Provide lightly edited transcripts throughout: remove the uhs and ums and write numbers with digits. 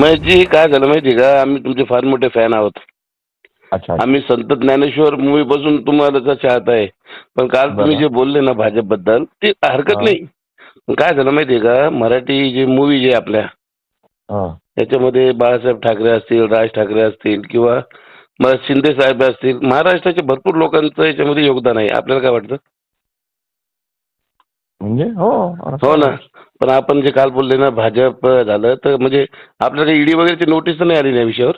म्हणजे काय झालं माहितीये का, आम्ही तुमचे फार मोठे फॅन आहोत. अच्छा. आम्ही संत ज्ञानेश्वर मूवी पासून तुम्हाला चाहत आहे. पण काल तुम्ही जे बोलले ना भाजप बद्दल, ते हरकत नाही. पण काय झालं माहितीये का, मराठी जे मूवी जे आपल्या त्याच्यामध्ये बाळासाहेब ठाकरे असतील, राज ठाकरे असतील किंवा मला शिंदे साहेब असतील, महाराष्ट्राच्या भरपूर लोकांचं याच्यामध्ये योगदान आहे. आपल्याला काय वाटतं? म्हणजे हो ना. पण आपण जे काल बोलले ना भाजप झालं, तर म्हणजे आपल्याला ईडी वगैरेची नोटीस तर नाही आली या विषयावर?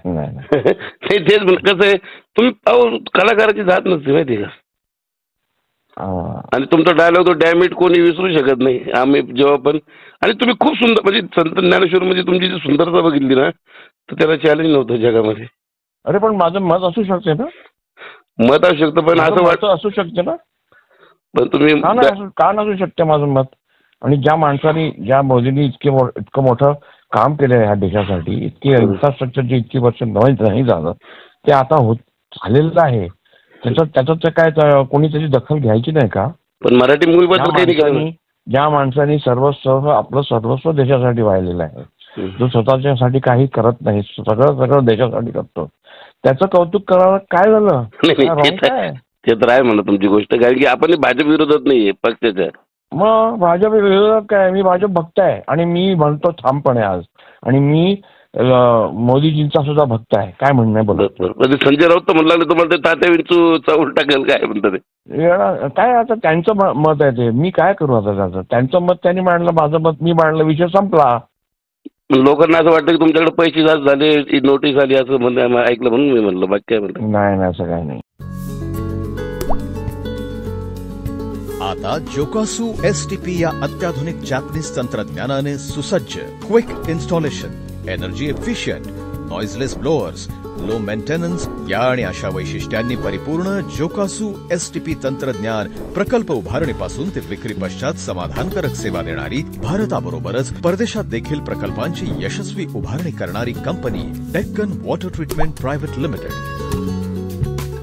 नाही तेच कसं आहे, तुम्ही कलाकाराची जात नसते माहिती का. आणि तुमचा डायलॉग तो डॅमिट कोणी विसरू शकत नाही. आम्ही जेव्हा पण, आणि तुम्ही खूप सुंदर, म्हणजे संत ज्ञानेश्वर म्हणजे तुमची जी सुंदरता बघितली ना, तर त्याला चॅलेंज नव्हतं जगामध्ये. अरे पण माझं मत असू शकते ना. मत असू शकतं, पण असं वाटतं असू शकते ना. पण तुम्ही का नसू शकते माझं मत. आणि ज्या माणसाने, ज्या मोदींनी इतकं मोठं काम केलं ह्या देशासाठी, इतकी इन्फ्रास्ट्रक्चरची इतकी वर्ष नाही झालं, ते आता झालेलं आहे. त्याच्यात काय कोणी त्याची दखल घ्यायची नाही का? पण मराठी मूवी बद्दल काही नाही. ज्या माणसाने आपलं सर्वस्व देशासाठी वाहिलेलं आहे, जो स्वतःच्यासाठी काही करत नाही, सगळं देशासाठी करतो, त्याचं कौतुक करायला काय झालं? ते तर आहे म्हणा तुमची गोष्ट, कारण की आपण भाजप विरोधात नाहीये पक्षाच्या. मग भाजप विरोधात काय, मी भाजप भक्त आहे आणि मी म्हणतो ठामपणे आज, आणि मी मोदीजींचा सुद्धा भक्त आहे. काय म्हणणं आहे बोलत? संजय राऊत तर म्हणला तुम्हाला ते तात्या विंचूचा उलटा टाकेल, काय म्हणतात ते? काय आता त्यांचं मत आहे ते, मी काय करू आता त्याचं? त्यांचं मत त्यांनी मांडलं, माझं मत मी मांडलं, विषय संपला. लोकांना असं वाटतं की तुमच्याकडे पैसे जास्त झाले, नोटीस आली असं ऐकलं म्हणून मी म्हणलं, बाकी काय म्हणलं. नाही असं काय नाही. आता जोकासू STP या अत्याधुनिक जॅपनीज तंत्रज्ञानाने सुसज्ज, quick installation, energy efficient, noiseless blowers, low maintenance या आणि अशा वैशिष्ट्यांनी परिपूर्ण जोकासू STP तंत्रज्ञान प्रकल्प उभारणीपासून ते विक्री पश्चात समाधानकारक सेवा देणारी, भारताबरोबरच परदेशात देखील प्रकल्पांची यशस्वी उभारणी करणारी company Deccan water treatment private limited.